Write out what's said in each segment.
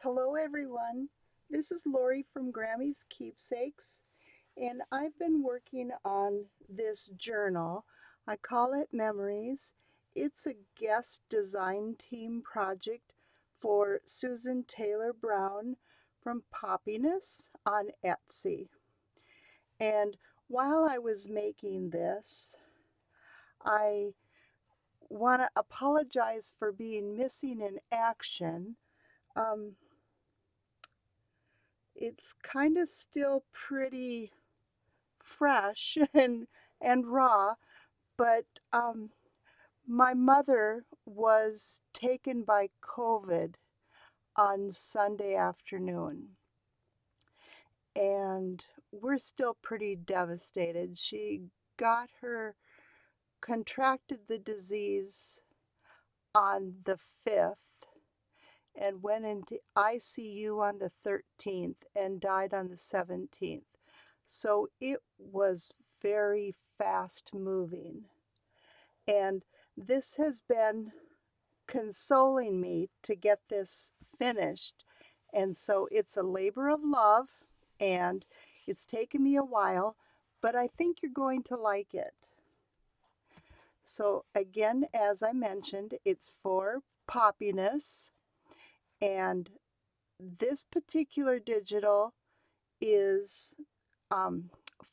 Hello everyone, this is Lori from Grammy's Keepsakes, and I've been working on this journal. I call it Memories. It's a guest design team project for Susan Taylor Brown from Poppiness on Etsy. And while I was making this, I want to apologize for being missing in action. Um, it's kind of still pretty fresh and raw, but my mother was taken by COVID on Sunday afternoon, and we're still pretty devastated. She got her contracted the disease on the 5th and went into ICU on the 13th and died on the 17th. So it was very fast moving. And this has been consoling me to get this finished. And so it's a labor of love, and it's taken me a while, but I think you're going to like it. So again, as I mentioned, it's for Poppiness, and this particular digital is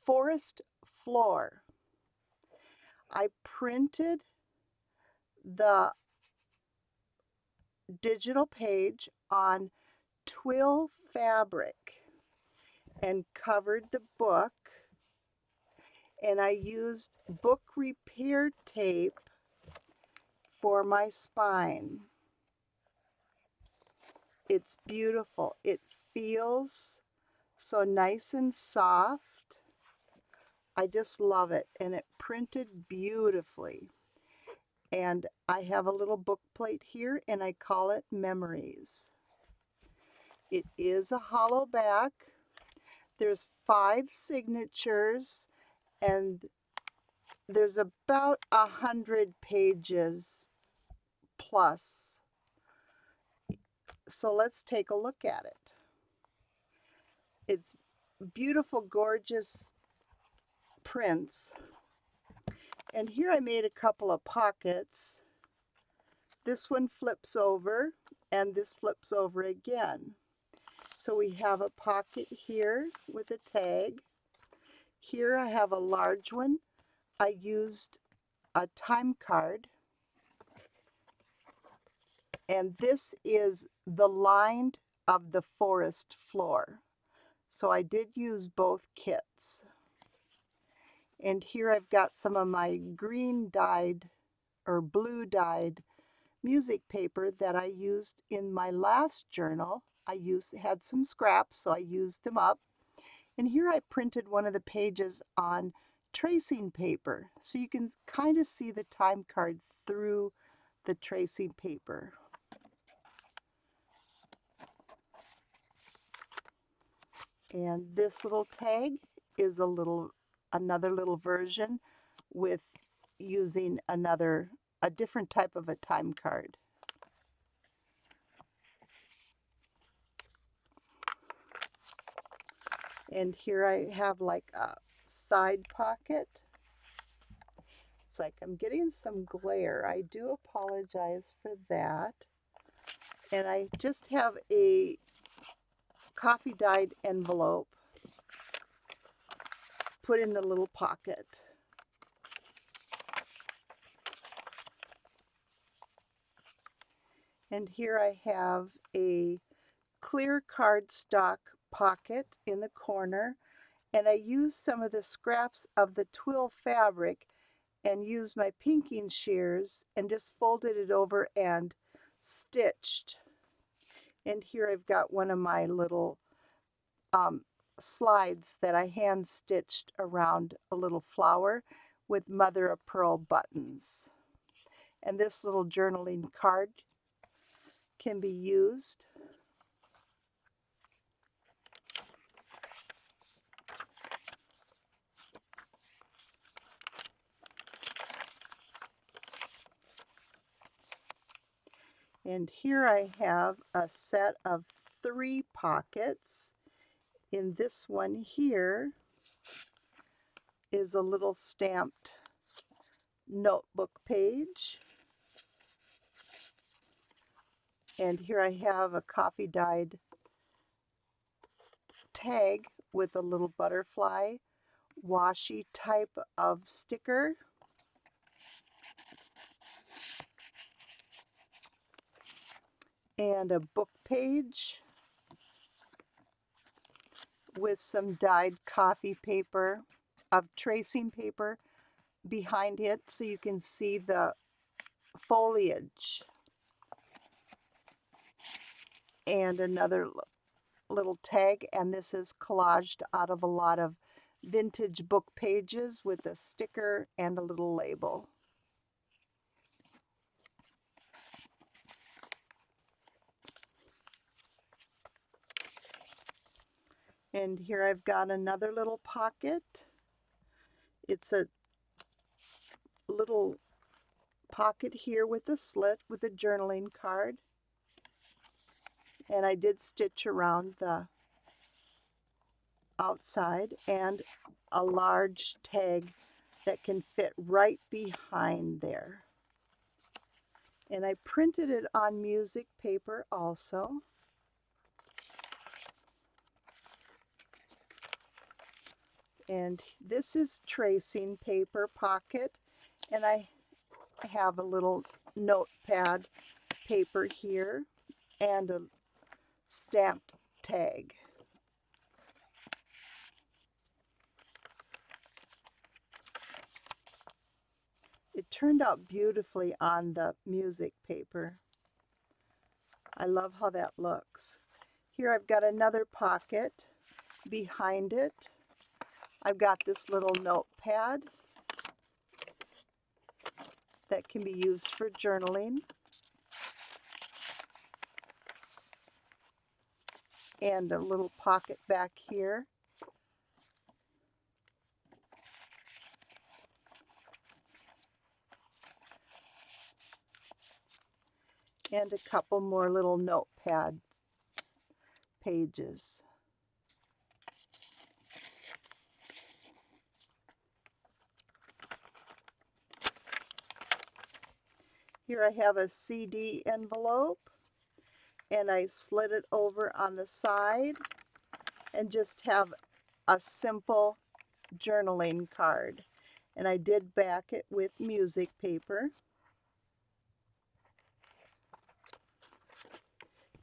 Forest Floor. I printed the digital page on twill fabric and covered the book, and I used book repair tape for my spine. It's beautiful. It feels so nice and soft. I just love it, and it printed beautifully. And I have a little book plate here, and I call it Memories. It is a hollow back. There's 5 signatures, and there's about 100 pages plus. So let's take a look at it. It's beautiful, gorgeous prints. And here I made a couple of pockets. This one flips over, and this flips over again. So we have a pocket here with a tag. Here I have a large one. I used a time card. And this is the lined of the forest floor. So I did use both kits. And here I've got some of my green dyed or blue dyed music paper that I used in my last journal. I had some scraps, so I used them up. And here I printed one of the pages on tracing paper, so you can kind of see the time card through the tracing paper. And this little tag is another little version with using a different type of a time card. And here I have like a side pocket. It's like I'm getting some glare. I do apologize for that. And I just have a coffee dyed envelope put in the little pocket. And here I have a clear cardstock pocket in the corner, and I used some of the scraps of the twill fabric and used my pinking shears and just folded it over and stitched. And here I've got one of my little slides that I hand stitched around a little flower with mother of pearl buttons. And this little journaling card can be used. And here I have a set of 3 pockets. In this one here is a little stamped notebook page. And here I have a coffee dyed tag with a little butterfly washi type of sticker. And a book page with some dyed coffee paper of tracing paper behind it so you can see the foliage. And another little tag, and this is collaged out of a lot of vintage book pages with a sticker and a little label. And here I've got another little pocket. It's a little pocket here with a slit with a journaling card. And I did stitch around the outside and a large tag that can fit right behind there. And I printed it on music paper also. And this is tracing paper pocket, and I have a little notepad paper here and a stamped tag. It turned out beautifully on the music paper. I love how that looks. Here I've got another pocket. Behind it, I've got this little notepad that can be used for journaling. And a little pocket back here. And a couple more little notepad pages. Here I have a CD envelope, and I slid it over on the side and just have a simple journaling card. And I did back it with music paper.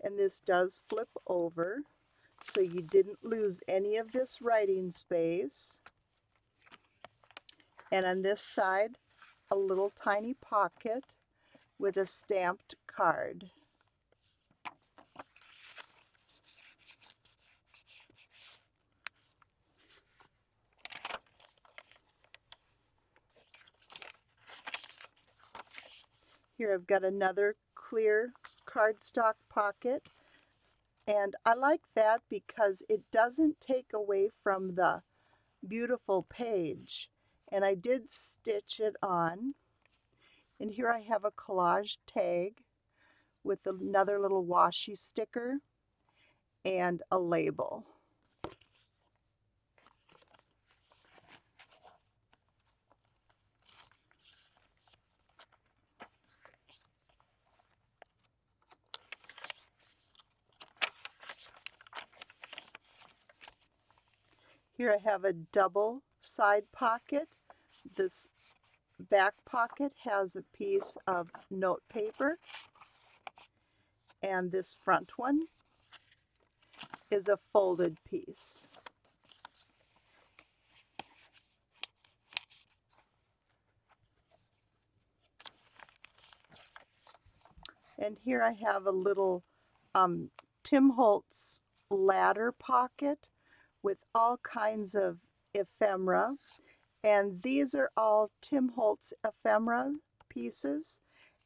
And this does flip over, so you didn't lose any of this writing space. And on this side, a little tiny pocket with a stamped card. Here I've got another clear cardstock pocket, and I like that because it doesn't take away from the beautiful page. And I did stitch it on. And here I have a collage tag with another little washi sticker and a label. Here I have a double side pocket. This back pocket has a piece of note paper, and this front one is a folded piece. And here I have a little Tim Holtz ladder pocket with all kinds of ephemera. And these are all Tim Holtz ephemera pieces.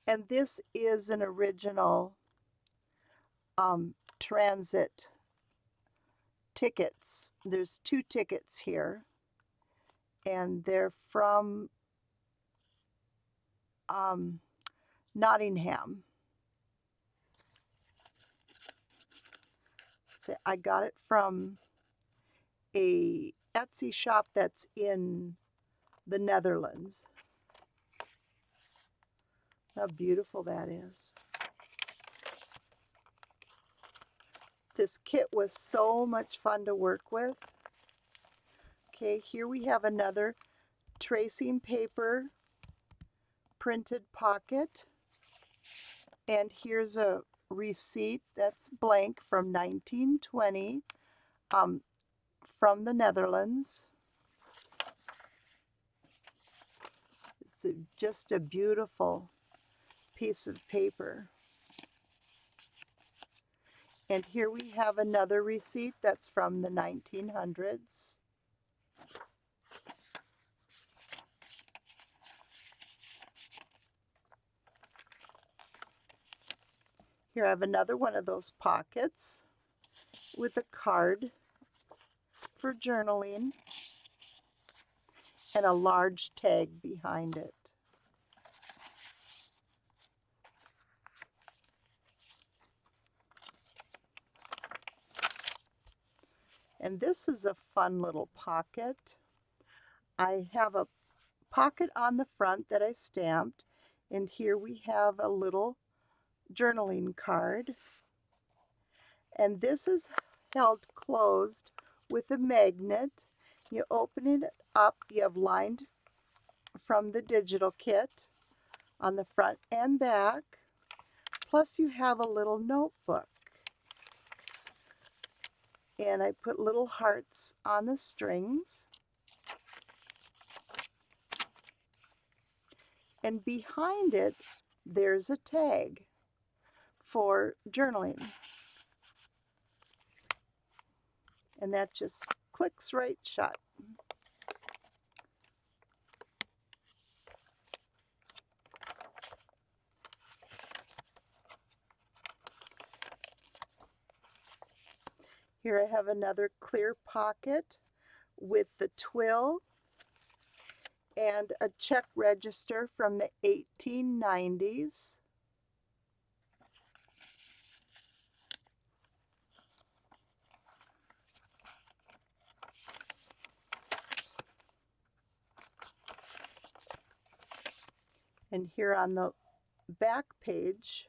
And this is an original transit tickets. There's 2 tickets here. And they're from Nottingham. So I got it from a Etsy shop that's in the Netherlands. How beautiful that is. This kit was so much fun to work with. Okay, here we have another tracing paper printed pocket. And here's a receipt that's blank from 1920 from the Netherlands. It's just a beautiful piece of paper. And here we have another receipt that's from the 1900s. Here I have another one of those pockets with a card for journaling and a large tag behind it. And this is a fun little pocket. I have a pocket on the front that I stamped, and here we have a little journaling card. And this is held closed with a magnet. You open it up, you have lined from the digital kit on the front and back, plus you have a little notebook. And I put little hearts on the strings. And behind it, there's a tag for journaling. And that just clicks right shut. Here I have another clear pocket with the twill and a check register from the 1890s. And here on the back page,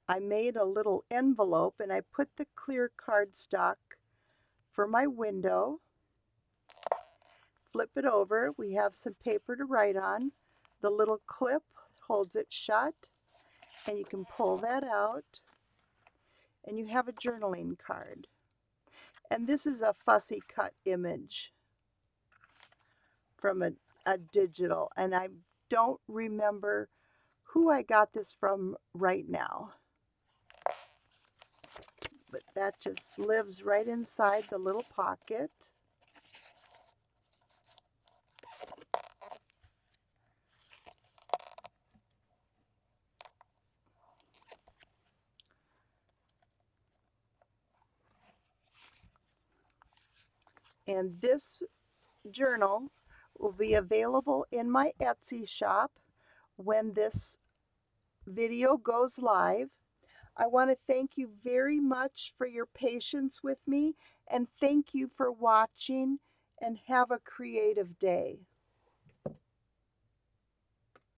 I made a little envelope and I put the clear cardstock for my window. Flip it over, we have some paper to write on. The little clip holds it shut, and you can pull that out, and you have a journaling card. And this is a fussy cut image from a digital, and I don't remember who I got this from right now. But that just lives right inside the little pocket. And this journal will be available in my Etsy shop when this video goes live. I want to thank you very much for your patience with me, and thank you for watching, and have a creative day.